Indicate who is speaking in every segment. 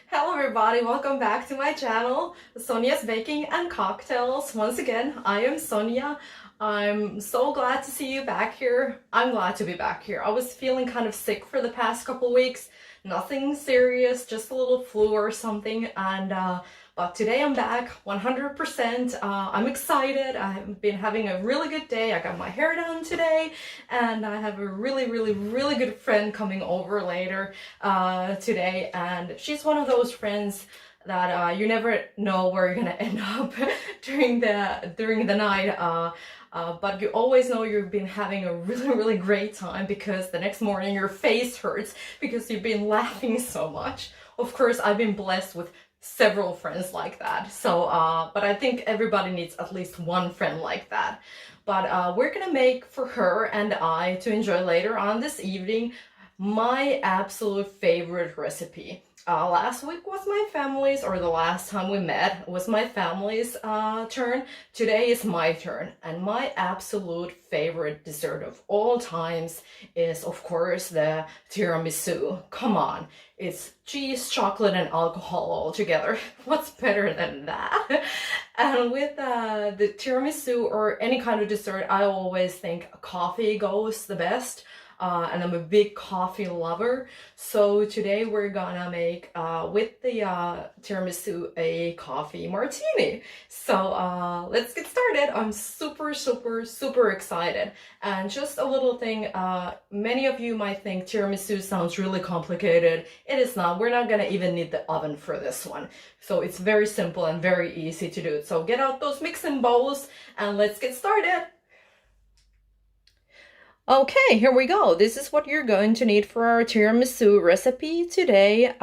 Speaker 1: Hello everybody, welcome back to my channel, Sonia's Baking and Cocktails. Once again, I am Sonia. I'm so glad to see you back here. I'm glad to be back here. I was feeling kind of sick for the past couple weeks. Nothing serious, just a little flu or something, but today I'm back 100%. I'm excited. I've been having a really good day. I got my hair done today, and I have a really good friend coming over later today, and she's one of those friends that you never know where you're gonna end up during the night. But you always know you've been having a really great time because the next morning your face hurts because you've been laughing so much. Of course, I've been blessed with several friends like that. So, but I think everybody needs at least one friend like that. But we're gonna make for her and I to enjoy later on this evening my absolute favorite recipe. Last week was my family's, or the last time we met was my family's turn. Today is my turn, and my absolute favorite dessert of all times is, of course, the tiramisu. Come on, it's cheese, chocolate, and alcohol all together. What's better than that? And with the tiramisu or any kind of dessert, I always think coffee goes the best. And I'm a big coffee lover. So today we're gonna make, with the tiramisu, a coffee martini. So let's get started. I'm super excited. And just a little thing, many of you might think tiramisu sounds really complicated. It is not. We're not gonna even need the oven for this one. So it's very simple and very easy to do. So get out those mixing bowls and let's get started. Okay, here we go. This is what you're going to need for our tiramisu recipe today.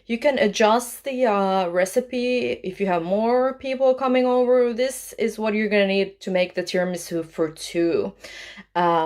Speaker 1: You can adjust the recipe if you have more people coming over. This is what you're gonna need to make the tiramisu for two.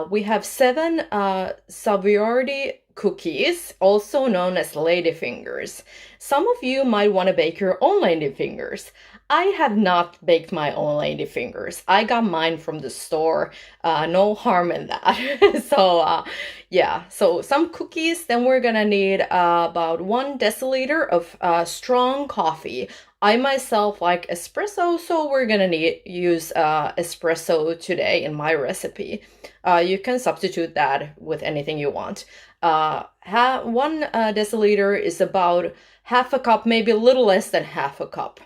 Speaker 1: We have 7 Savoiardi cookies, also known as ladyfingers. Some of you might want to bake your own ladyfingers. I have not baked my own ladyfingers. I got mine from the store. No harm in that. So yeah, so some cookies. Then we're gonna need about 1 deciliter of strong coffee. I myself like espresso, so we're gonna use espresso today in my recipe. You can substitute that with anything you want. 1 deciliter is about half a cup, maybe a little less than half a cup.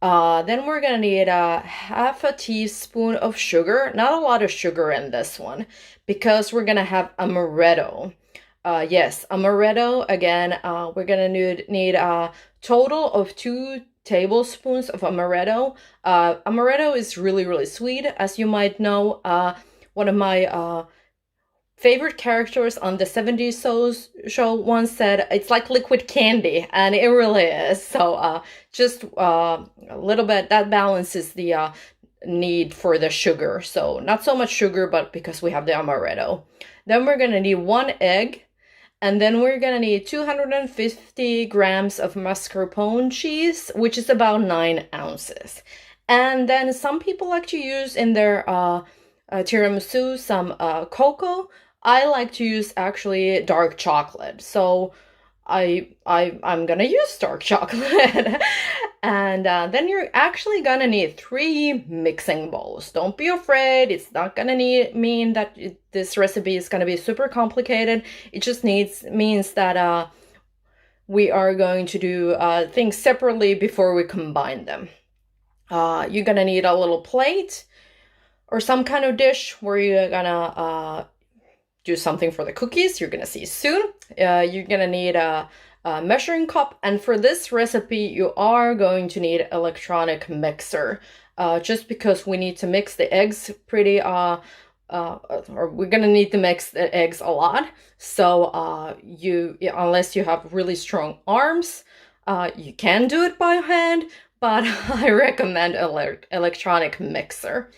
Speaker 1: Then we're gonna need half a teaspoon of sugar. Not a lot of sugar in this one because we're gonna have amaretto. Yes, amaretto again. We're gonna need a total of 2 tablespoons of amaretto. Amaretto is really sweet, as you might know. One of my favorite characters on the 70s show once said it's like liquid candy, and it really is. So just a little bit, that balances the need for the sugar. So not so much sugar, but because we have the amaretto. Then we're gonna need 1 egg, and then we're gonna need 250 grams of mascarpone cheese, which is about 9 ounces. And then some people like to use in their tiramisu some cocoa. I like to use actually dark chocolate, so I'm gonna use dark chocolate. And then you're actually gonna need 3 mixing bowls. Don't be afraid. It's not gonna mean that this recipe is gonna be super complicated. It just means that we are going to do things separately before we combine them. You're gonna need a little plate or some kind of dish where you're gonna do something for the cookies. You're gonna see soon. You're gonna need a measuring cup, and for this recipe you are going to need electronic mixer, just because we need to mix the eggs pretty or we're gonna need to mix the eggs a lot. So unless you have really strong arms, you can do it by hand, but I recommend electronic mixer.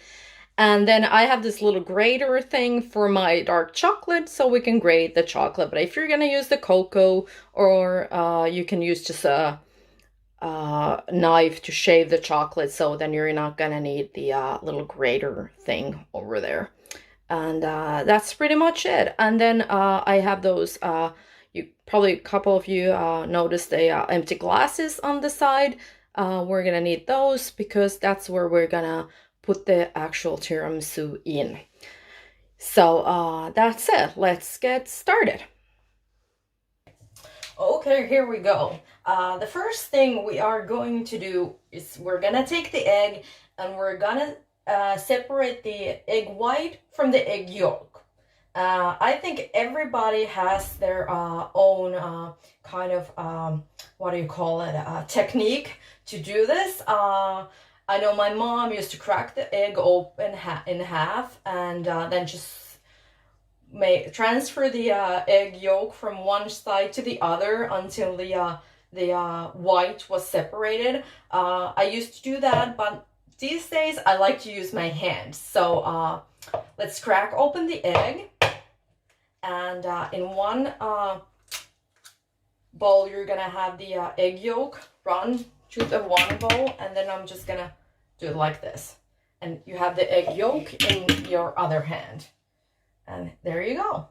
Speaker 1: And then I have this little grater thing for my dark chocolate, so we can grate the chocolate. But if you're gonna use the cocoa, or you can use just a knife to shave the chocolate, so then you're not gonna need the little grater thing over there. And that's pretty much it. And then I have those You probably a couple of you noticed the empty glasses on the side. We're gonna need those because that's where we're gonna put the actual tiramisu in. So that's it. Let's get started. Okay, here we go. The first thing we are going to do is we're gonna take the egg and we're gonna separate the egg white from the egg yolk. I think everybody has their own kind of, what do you call it, technique to do this. I know my mom used to crack the egg open in half and then just transfer the egg yolk from one side to the other until the white was separated. I used to do that, but these days I like to use my hands. So let's crack open the egg, and in one bowl you're gonna have the egg yolk run to the one bowl, and then I'm just gonna do it like this, and you have the egg yolk in your other hand. And there you go.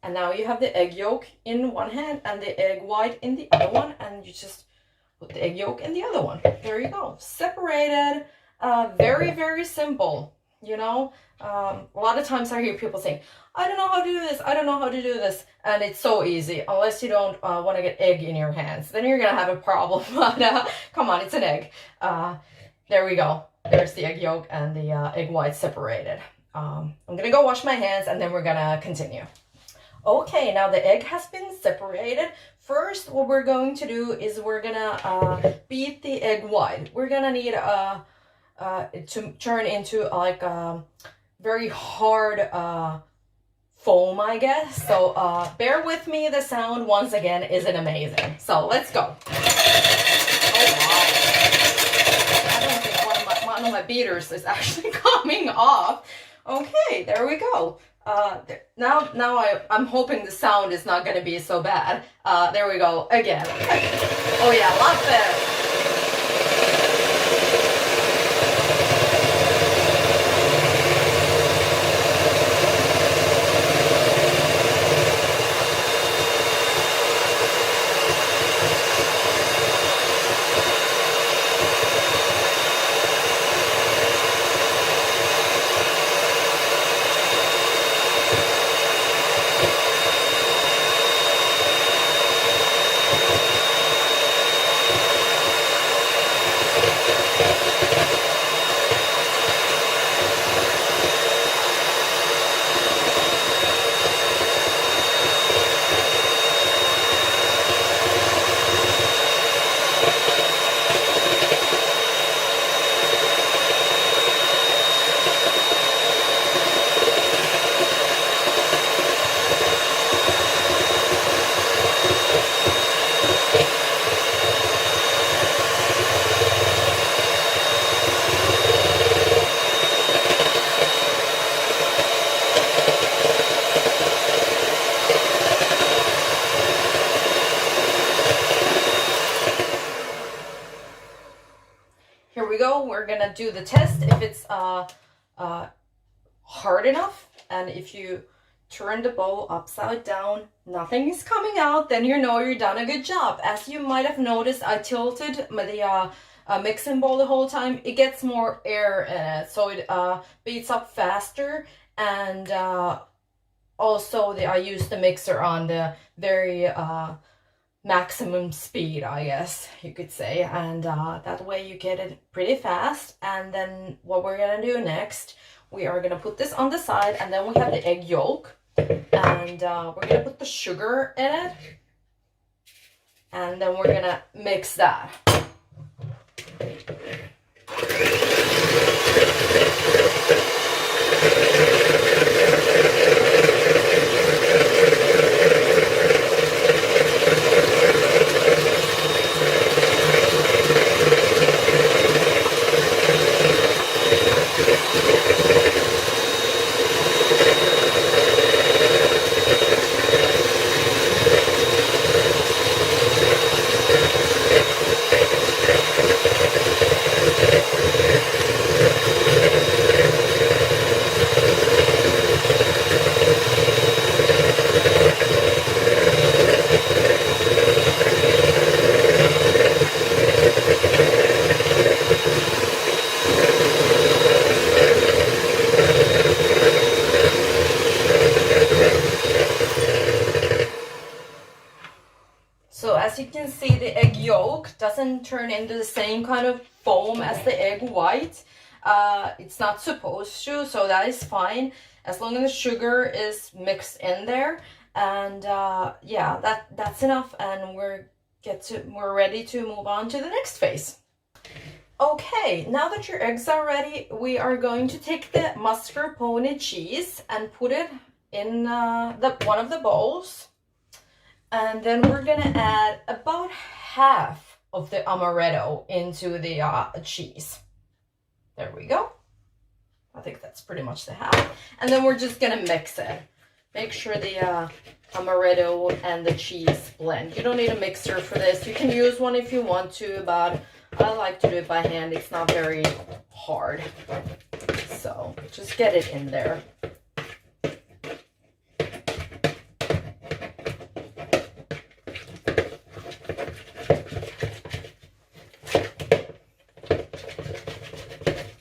Speaker 1: And now you have the egg yolk in one hand and the egg white in the other one, and you just put the egg yolk in the other one. There you go. Separated. Very, very simple. You know, a lot of times I hear people saying, I don't know how to do this. I don't know how to do this. And it's so easy, unless you don't want to get egg in your hands. Then you're going to have a problem. But come on, it's an egg. There we go. There's the egg yolk and the egg white separated. I'm gonna go wash my hands and then we're gonna continue. Okay, now the egg has been separated. First, what we're going to do is we're gonna beat the egg white. We're gonna need to turn into like a very hard foam, I guess. So bear with me, the sound once again isn't amazing. So let's go. Oh wow. I don't think one of my beaters is actually coming off. Okay, there we go. Now I'm hoping the sound is not going to be so bad. There we go again. Oh yeah, a lot better. Here we go. We're gonna do the test if it's hard enough, and if you turn the bowl upside down, nothing is coming out, then you know you've done a good job. As you might have noticed, I tilted the mixing bowl the whole time. It gets more air in it, so it beats up faster, and also I use the mixer on the very maximum speed, I guess you could say, and that way you get it pretty fast. And then what we're gonna do next, we are gonna put this on the side, and then we have the egg yolk, and we're gonna put the sugar in it, and then we're gonna mix that. see, the egg yolk doesn't turn into the same kind of foam as the egg white. It's not supposed to, so that is fine as long as the sugar is mixed in there. And yeah, that's enough, and we're ready to move on to the next phase. Okay, now that your eggs are ready, we are going to take the mascarpone cheese and put it in one of the bowls. And then we're gonna add about half of the amaretto into the cheese. There we go. I think that's pretty much the half. And then we're just gonna mix it. Make sure the amaretto and the cheese blend. You don't need a mixer for this. You can use one if you want to, but I like to do it by hand. It's not very hard. So just get it in there.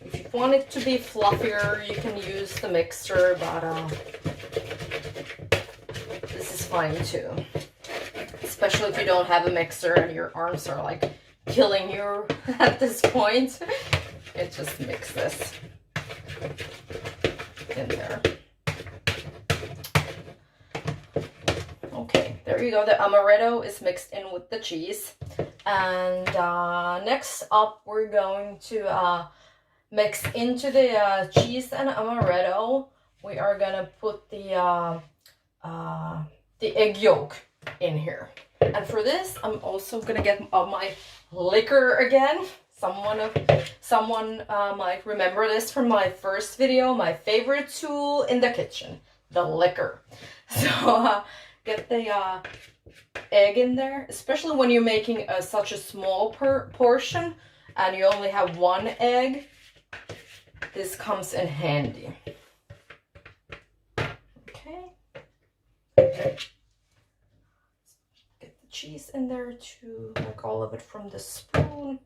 Speaker 1: If you want it to be fluffier, you can use the mixer, but this is fine too. Especially if you don't have a mixer and your arms are like killing you at this point. It just mix this in there. Okay, there you go. The amaretto is mixed in with the cheese. And next up, we're going to mix into the cheese and amaretto. We are gonna put the egg yolk in here. And for this, I'm also gonna get my liquor again. Someone might remember this from my first video, my favorite tool in the kitchen, the liquor. So get the egg in there, especially when you're making such a small portion and you only have one egg. This comes in handy. Okay. Get the cheese in there too, like all of it from the spoon.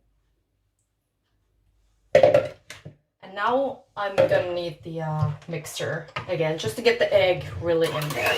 Speaker 1: And now I'm gonna need the mixer again, just to get the egg really in there.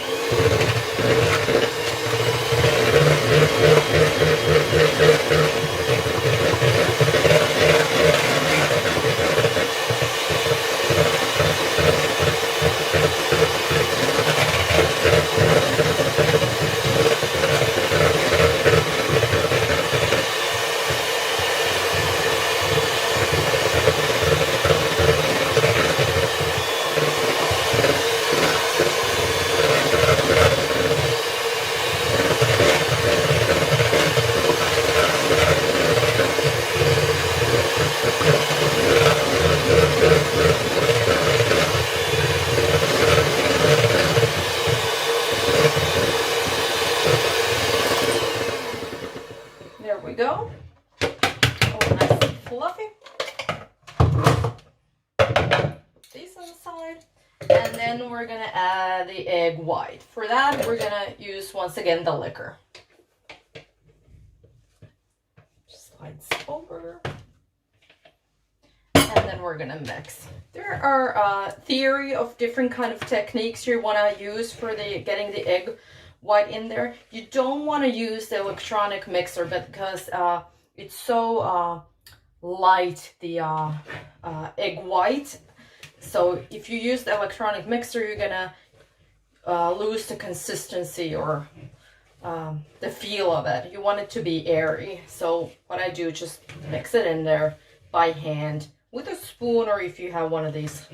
Speaker 1: There we go. Oh, nice and fluffy. Put these on the side. And then we're gonna add the egg white. For that, we're gonna use, once again, the liquor. Just slides over. And then we're gonna mix. There are a theory of different kind of techniques you wanna use for getting the egg white in there. You don't want to use the electronic mixer because it's so light, the egg white. So if you use the electronic mixer, you're gonna lose the consistency or the feel of it. You want it to be airy. So what I do, just mix it in there by hand with a spoon, or if you have one of these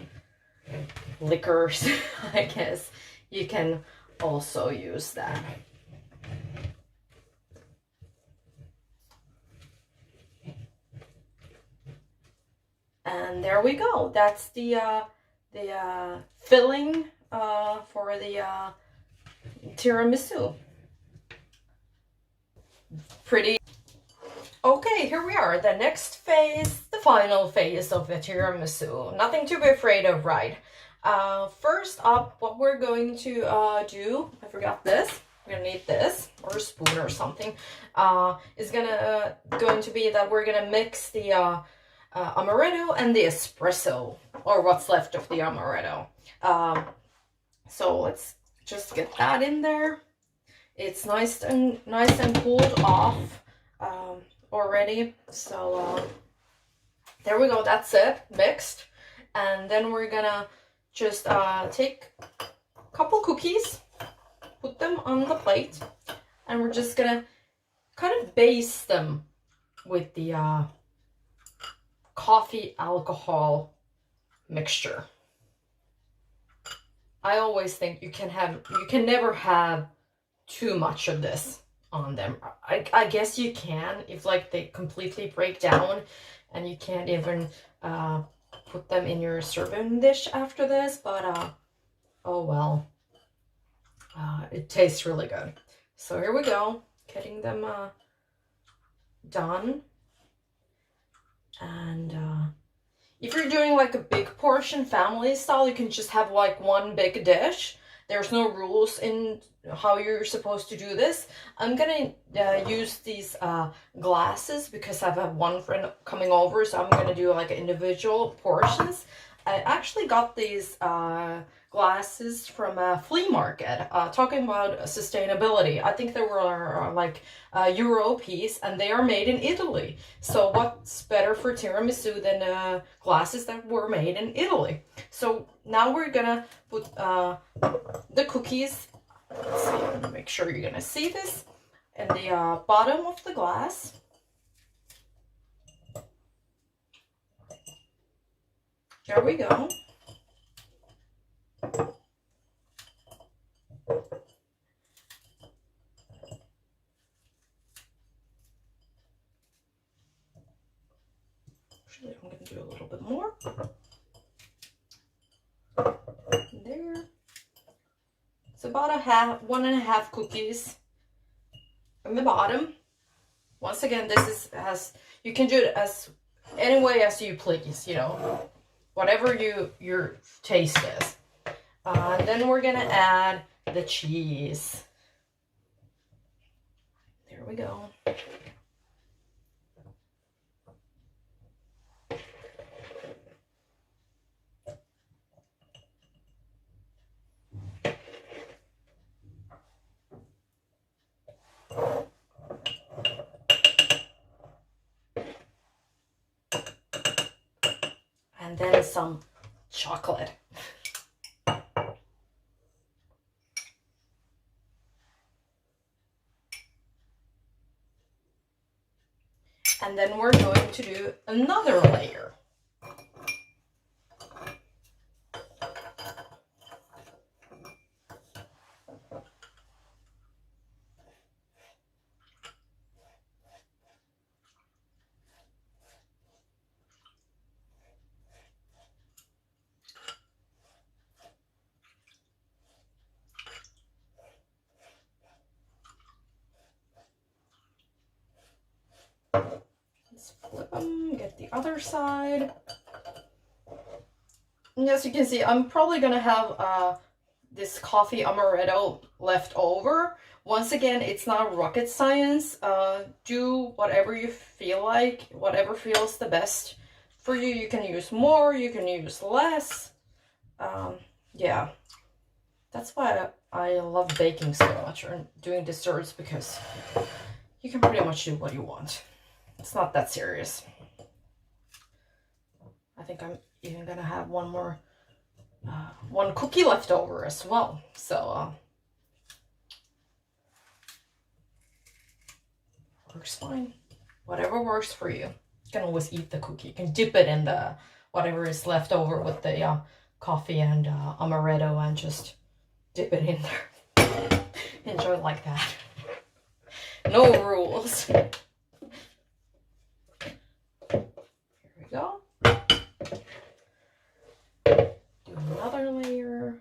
Speaker 1: liquors, I guess you can also use that. And there we go. That's the filling for the tiramisu. Pretty. Okay, here we are. The next phase, the final phase of the tiramisu. Nothing to be afraid of, right? First up, what we're going to do, I forgot this, we're gonna need this, or a spoon or something, is going to be that we're gonna mix the amaretto and the espresso, or what's left of the amaretto. So let's just get that in there. It's nice and cooled off. already. So there we go. That's it, mixed. And then we're gonna just take a couple cookies, put them on the plate, and we're just gonna kind of baste them with the coffee alcohol mixture. I always think you can never have too much of this on them. I guess you can if like they completely break down and you can't even put them in your serving dish after this, but oh well. It tastes really good. So here we go, getting them done. And if you're doing like a big portion family style, you can just have like one big dish. There's no rules in how you're supposed to do this. I'm gonna use these glasses because I have one friend coming over, so I'm gonna do like individual portions. I actually got these glasses from a flea market, talking about sustainability. I think they were like euro piece, and they are made in Italy. So what's better for tiramisu than glasses that were made in Italy? So now we're gonna put the cookies. Let's see, make sure you're gonna see this in the bottom of the glass. There we go. Actually, I'm going to do a little bit more. There. It's about 1.5 cookies in the bottom. Once again, this is you can do it as any way as you please, you know, whatever your taste is. And then we're gonna add the cheese. There we go. And then some chocolate. And then we're going to do another layer. Let's flip them, get the other side. And as you can see, I'm probably gonna have this coffee amaretto left over. Once again, it's not rocket science. Do whatever you feel like, whatever feels the best for you. You can use more, you can use less. Yeah, that's why I love baking so much, or doing desserts, because you can pretty much do what you want. It's not that serious. I think I'm even gonna have one cookie left over as well. So works fine. Whatever works for you. You can always eat the cookie. You can dip it in the whatever is left over with the coffee and amaretto, and just dip it in there. Enjoy it like that. No rules. Go. Do another layer.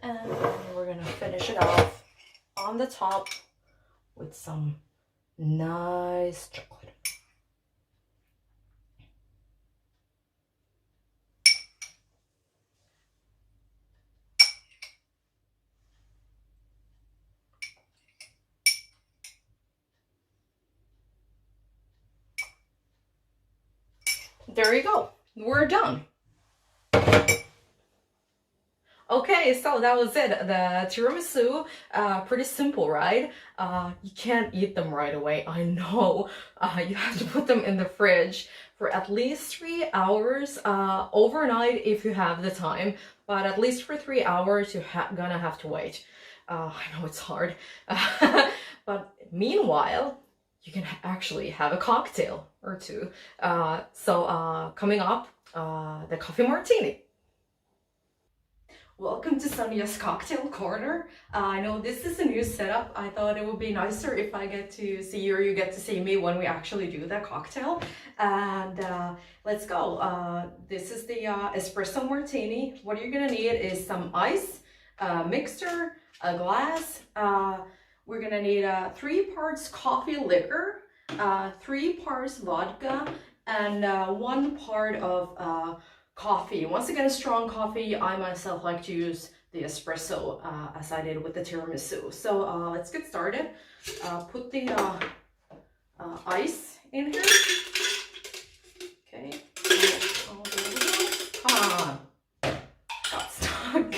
Speaker 1: And we're gonna finish it off on the top with some nice chocolate. there you go. We're done. Okay, so that was it. The tiramisu, pretty simple, right? You can't eat them right away, I know. You have to put them in the fridge for at least 3 hours, overnight if you have the time, but at least for 3 hours you're gonna have to wait. I know it's hard, but meanwhile, you can actually have a cocktail or two. Coming up, the coffee martini. Welcome to Sonia's Cocktail Corner. I know this is a new setup. I thought it would be nicer if I get to see you or you get to see me when we actually do that cocktail. And let's go. This is the espresso martini. What you're gonna need is some ice, a mixer, a glass. We're gonna need 3 parts coffee liquor, 3 parts vodka, and 1 part of coffee. Once again, strong coffee. I myself like to use the espresso as I did with the tiramisu. So let's get started. Put the ice in here. Okay. Oh, there we go. Come on. Got stuck.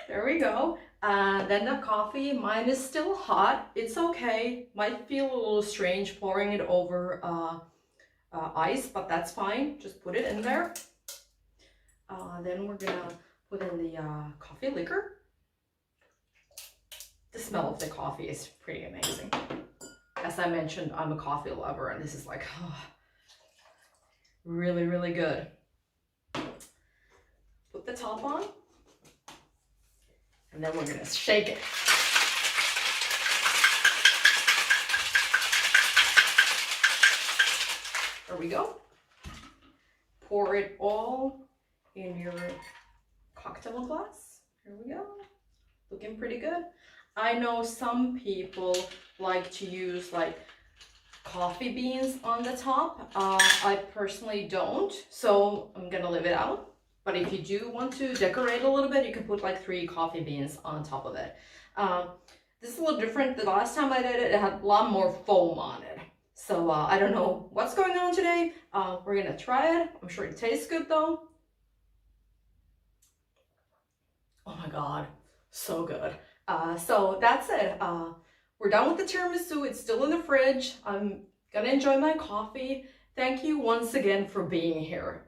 Speaker 1: There we go. Then the coffee. Mine is still hot. It's okay. Might feel a little strange pouring it over ice, but that's fine. Just put it in there. Then we're gonna put in the coffee liquor. The smell of the coffee is pretty amazing. As I mentioned, I'm a coffee lover, and this is like, really, really good. Put the top on, and then we're gonna shake it. There we go. Pour it all in your cocktail glass. Here we go. Looking pretty good. I know some people like to use like coffee beans on the top. I personally don't, so I'm gonna leave it out. But if you do want to decorate a little bit, you can put like 3 coffee beans on top of it. This is a little different. The last time I did it, it had a lot more foam on it. So I don't know what's going on today. We're gonna try it. I'm sure it tastes good though. Oh my God, so good. So that's it. We're done with the tiramisu. It's still in the fridge. I'm gonna enjoy my coffee. Thank you once again for being here.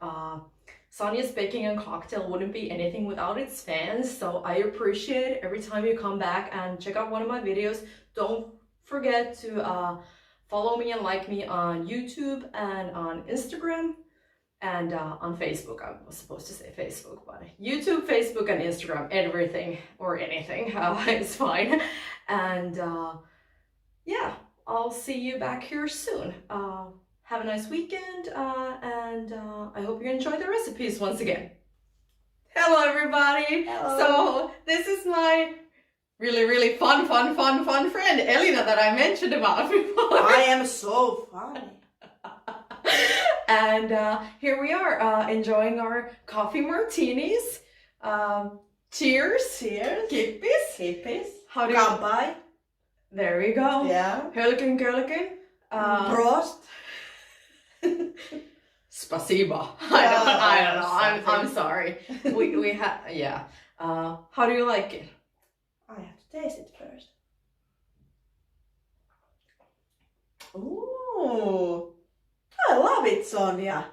Speaker 1: Sonia's Baking and Cocktail wouldn't be anything without its fans, so I appreciate it every time you come back and check out one of my videos. Don't forget to follow me and like me on YouTube and on Instagram. And on Facebook. I was supposed to say Facebook, but YouTube, Facebook, and Instagram, everything or anything is fine. And yeah, I'll see you back here soon. Have a nice weekend, and I hope you enjoy the recipes once again. Hello, everybody.
Speaker 2: Hello.
Speaker 1: So this is my really fun friend, Elina, that I mentioned about before.
Speaker 2: I am so funny.
Speaker 1: And here we are, enjoying our coffee martinis. Cheers.
Speaker 2: Cheers.
Speaker 1: Kippis.
Speaker 2: Kippis.
Speaker 1: How do you...
Speaker 2: Kampai.
Speaker 1: There we go.
Speaker 2: Yeah.
Speaker 1: Hölken.
Speaker 2: Prost.
Speaker 1: Spasiba. I don't know. I'm sorry. We have, yeah. How do you like it?
Speaker 2: I have to taste it first. Ooh. I love it, Sonia.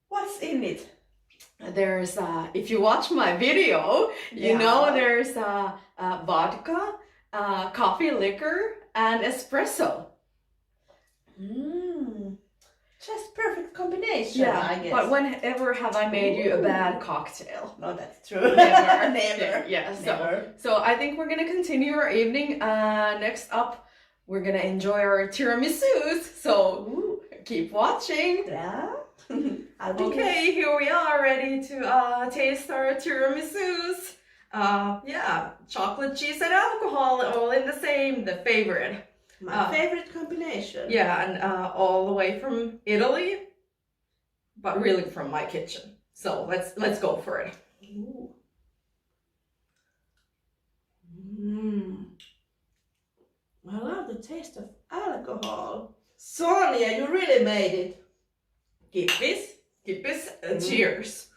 Speaker 2: What's in it?
Speaker 1: There's, if you watch my video, you know there's vodka, coffee liquor, and espresso.
Speaker 2: Just perfect combination,
Speaker 1: Yeah,
Speaker 2: I guess.
Speaker 1: but whenever have I made you a bad cocktail?
Speaker 2: No, that's true.
Speaker 1: Never.
Speaker 2: Never.
Speaker 1: Yeah,
Speaker 2: Never.
Speaker 1: so I think we're gonna continue our evening. Next up, we're gonna enjoy our tiramisus. So keep watching.
Speaker 2: Yeah.
Speaker 1: Okay, here we are, ready to taste our tiramisus. Yeah, chocolate, cheese, and alcohol, all in the same, the favorite.
Speaker 2: My favorite combination.
Speaker 1: Yeah, and all the way from Italy, but really from my kitchen. So let's go for it.
Speaker 2: Ooh. I love the taste of alcohol. Sonia, you really made it. Kippis.
Speaker 1: Kippis, cheers.